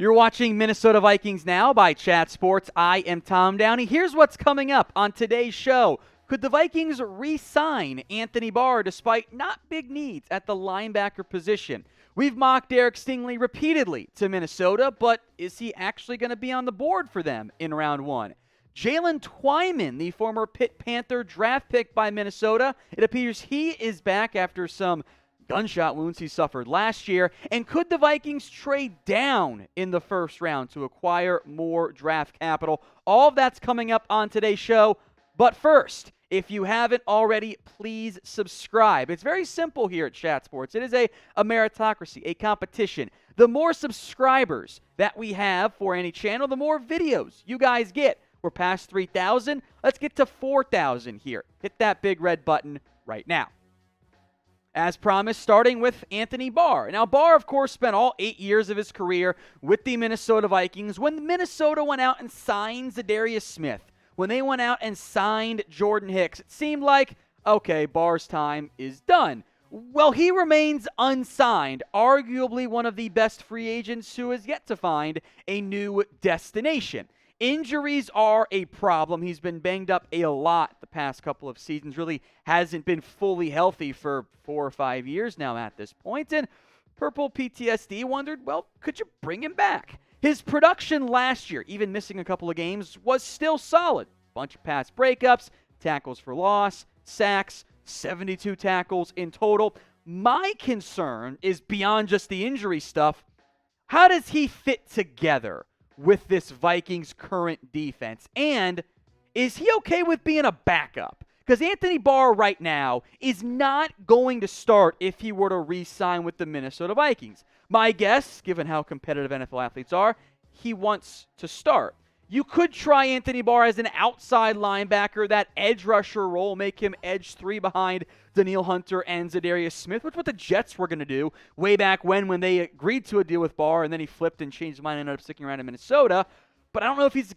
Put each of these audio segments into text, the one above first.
You're watching Minnesota Vikings Now by Chat Sports. I am Tom Downey. Here's what's coming up on today's show. Could the Vikings re-sign Anthony Barr despite not big needs at the linebacker position? We've mocked Derek Stingley repeatedly to Minnesota, but is he actually going to be on the board for them in round one? Jaylen Twyman, the former Pitt Panther draft pick by Minnesota, it appears he is back after some gunshot wounds he suffered last year. And could the Vikings trade down in the first round to acquire more draft capital? All of that's coming up on today's show. But first, if you haven't already, please subscribe. It's very simple here at Chat Sports. It is a meritocracy, a competition. The more subscribers that we have for any channel, the more videos you guys get. We're past 3,000. Let's get to 4,000 here. Hit that big red button right now. As promised, starting with Anthony Barr. Now, Barr, of course, spent all 8 years of his career with the Minnesota Vikings. When Minnesota went out and signed Zadarius Smith, when they went out and signed Jordan Hicks, it seemed like, okay, Barr's time is done. Well, he remains unsigned, arguably one of the best free agents who has yet to find a new destination. Injuries are a problem. He's been banged up a lot the past couple of seasons. Really hasn't been fully healthy for 4 or 5 years now at this point. And Purple PTSD wondered, well, could you bring him back? His production last year, even missing a couple of games, was still solid. Bunch of pass breakups, tackles for loss, sacks, 72 tackles in total. My concern is beyond just the injury stuff. How does he fit together with this Vikings current defense? And is he okay with being a backup? Because Anthony Barr right now is not going to start if he were to re-sign with the Minnesota Vikings. My guess, given how competitive NFL athletes are, he wants to start. You could try Anthony Barr as an outside linebacker, that edge rusher role, make him edge 3 behind Danielle Hunter and Zadarius Smith, which is what the Jets were going to do way back when they agreed to a deal with Barr, and then he flipped and changed his mind and ended up sticking around in Minnesota. But I don't know if he's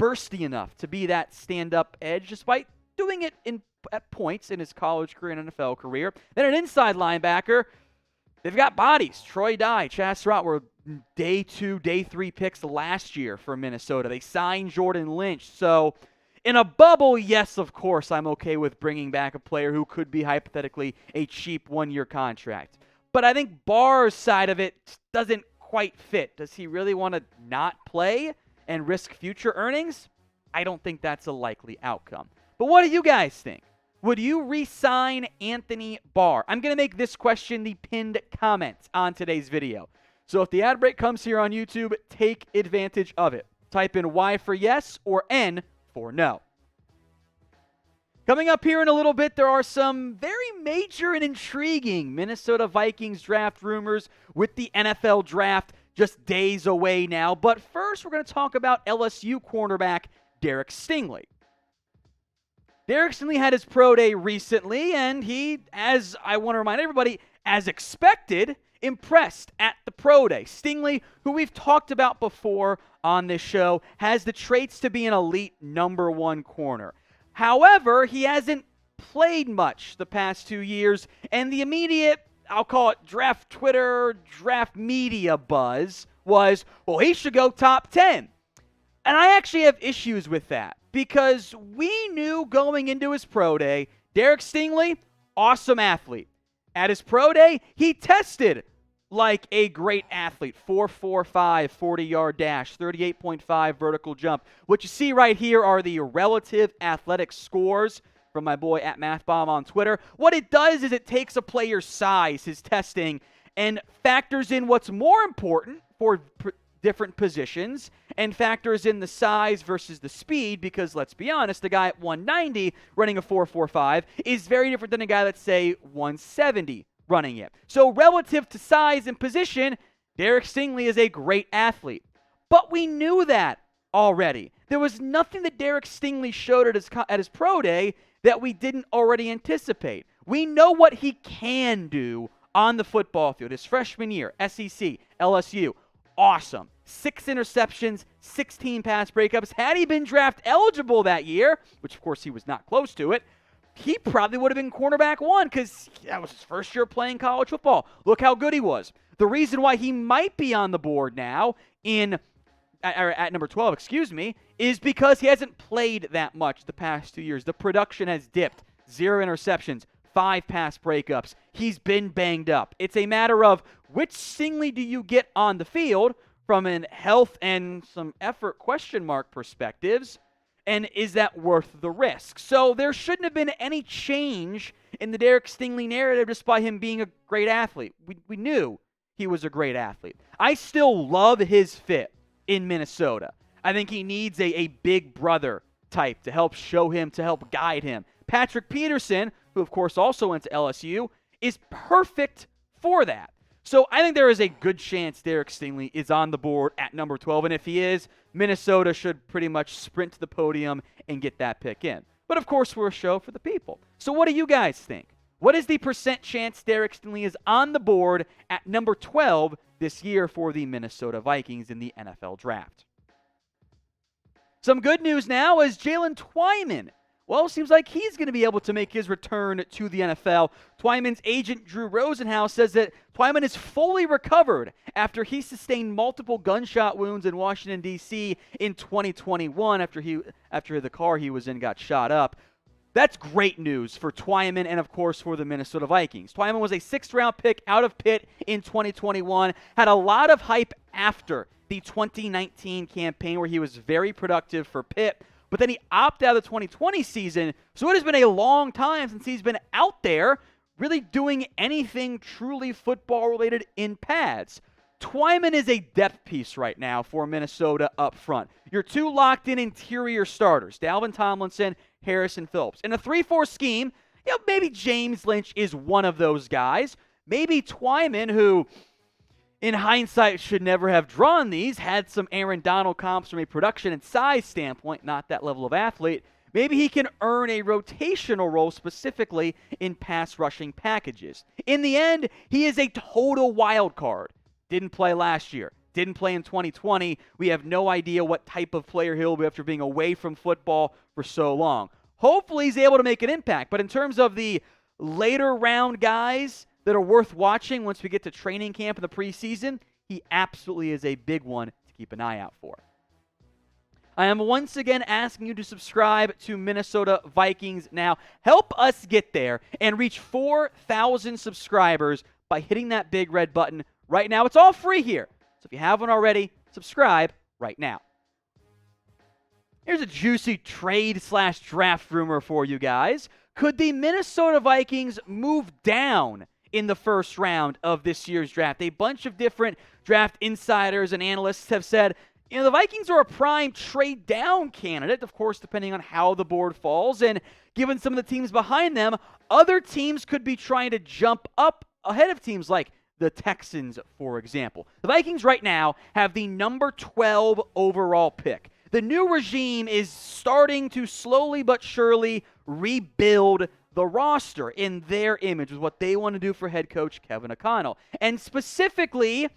bursty enough to be that stand-up edge, despite doing it at points in his college career and NFL career. Then an inside linebacker. They've got bodies. Troy Dye, Chaz Surratt were day 2, day 3 picks last year for Minnesota. They signed Jordan Lynch. So in a bubble, yes, of course, I'm okay with bringing back a player who could be hypothetically a cheap 1-year contract. But I think Barr's side of it doesn't quite fit. Does he really want to not play and risk future earnings? I don't think that's a likely outcome. But what do you guys think? Would you re-sign Anthony Barr? I'm going to make this question the pinned comment on today's video. So if the ad break comes here on YouTube, take advantage of it. Type in Y for yes or N for no. Coming up here in a little bit, there are some very major and intriguing Minnesota Vikings draft rumors with the NFL draft just days away now. But first, we're going to talk about LSU cornerback Derek Stingley. Derek Stingley had his pro day recently, and he, as I want to remind everybody, as expected, impressed at the pro day. Stingley, who we've talked about before on this show, has the traits to be an elite number 1 corner. However, he hasn't played much the past 2 years, and the immediate, I'll call it draft Twitter, draft media buzz was, well, he should go top 10. And I actually have issues with that, because we knew going into his pro day, Derek Stingley, awesome athlete. At his pro day, he tested like a great athlete. 4.45 40-yard dash, 38.5 vertical jump. What you see right here are the relative athletic scores from my boy at MathBomb on Twitter. What it does is it takes a player's size, his testing, and factors in what's more important for different positions, and factors in the size versus the speed, because let's be honest, the guy at 190 running a 4.45 is very different than a guy that's, say, 170 running it. So relative to size and position, Derek Stingley is a great athlete. But we knew that already. There was nothing that Derek Stingley showed at his pro day that we didn't already anticipate. We know what he can do on the football field. His freshman year, SEC, LSU, awesome. 6 interceptions, 16 pass breakups. Had he been draft eligible that year, which of course he was not close to it, he probably would have been cornerback 1 because that was his first year playing college football. Look how good he was. The reason why he might be on the board now at number 12, is because he hasn't played that much the past 2 years. The production has dipped. 0 interceptions, 5 pass breakups. He's been banged up. It's a matter of which Stingley do you get on the field from an health and some effort question mark perspectives, and is that worth the risk? So there shouldn't have been any change in the Derek Stingley narrative just by him being a great athlete. We knew he was a great athlete. I still love his fit in Minnesota. I think he needs a big brother type to help show him, to help guide him. Patrick Peterson, who of course also went to LSU, is perfect for that. So I think there is a good chance Derek Stingley is on the board at number 12, and if he is, Minnesota should pretty much sprint to the podium and get that pick in. But of course, we're a show for the people. So what do you guys think? What is the percent chance Derek Stingley is on the board at number 12 this year for the Minnesota Vikings in the NFL Draft? Some good news now is Jalen Twyman. Well, it seems like he's going to be able to make his return to the NFL. Twyman's agent, Drew Rosenhaus, says that Twyman is fully recovered after he sustained multiple gunshot wounds in Washington, D.C. in 2021 after the car he was in got shot up. That's great news for Twyman and, of course, for the Minnesota Vikings. Twyman was a 6th-round pick out of Pitt in 2021, had a lot of hype after the 2019 campaign where he was very productive for Pitt. But then he opted out of the 2020 season, so it has been a long time since he's been out there really doing anything truly football-related in pads. Twyman is a depth piece right now for Minnesota up front. Your 2 locked-in interior starters, Dalvin Tomlinson, Harrison Phillips. In a 3-4 scheme, maybe James Lynch is one of those guys. Maybe Twyman, who in hindsight should never have drawn these, had some Aaron Donald comps from a production and size standpoint, not that level of athlete. Maybe he can earn a rotational role specifically in pass rushing packages. In the end, he is a total wild card. Didn't play last year. Didn't play in 2020. We have no idea what type of player he'll be after being away from football for so long. Hopefully he's able to make an impact. But in terms of the later round guys that are worth watching once we get to training camp in the preseason, he absolutely is a big one to keep an eye out for. I am once again asking you to subscribe to Minnesota Vikings Now. Help us get there and reach 4,000 subscribers by hitting that big red button right now. It's all free here. So if you haven't already, subscribe right now. Here's a juicy trade/draft rumor for you guys. Could the Minnesota Vikings move down in the first round of this year's draft? A bunch of different draft insiders and analysts have said, the Vikings are a prime trade down candidate, of course, depending on how the board falls. And given some of the teams behind them, other teams could be trying to jump up ahead of teams like the Texans, for example. The Vikings right now have the number 12 overall pick. The new regime is starting to slowly but surely rebuild the roster in their image with what they want to do for head coach Kevin O'Connell. And specifically,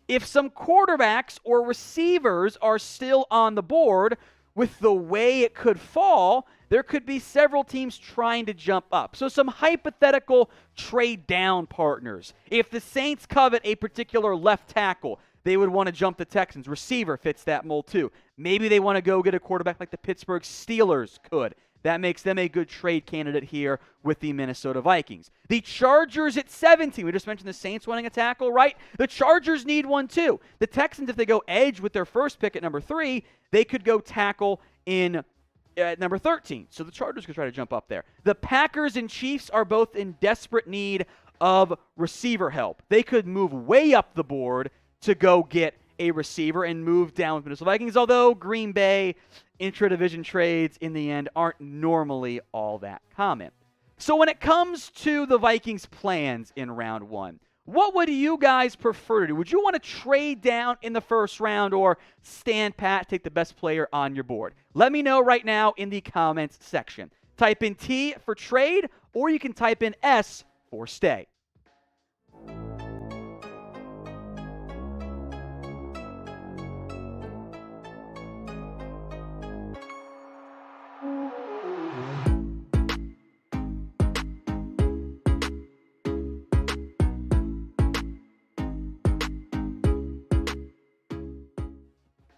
if some quarterbacks or receivers are still on the board, with the way it could fall, there could be several teams trying to jump up. So some hypothetical trade down partners. If the Saints covet a particular left tackle, they would want to jump the Texans. Receiver fits that mold too. Maybe they want to go get a quarterback like the Pittsburgh Steelers could. That makes them a good trade candidate here with the Minnesota Vikings. The Chargers at 17. We just mentioned the Saints wanting a tackle, right? The Chargers need one too. The Texans, if they go edge with their first pick at number 3, they could go tackle in at number 13. So the Chargers could try to jump up there. The Packers and Chiefs are both in desperate need of receiver help. They could move way up the board to go get a receiver and move down with Minnesota Vikings, although Green Bay intra-division trades in the end aren't normally all that common. So when it comes to the Vikings' plans in round 1, what would you guys prefer to do? Would you want to trade down in the first round or stand pat, take the best player on your board? Let me know right now in the comments section. Type in T for trade, or you can type in S for stay.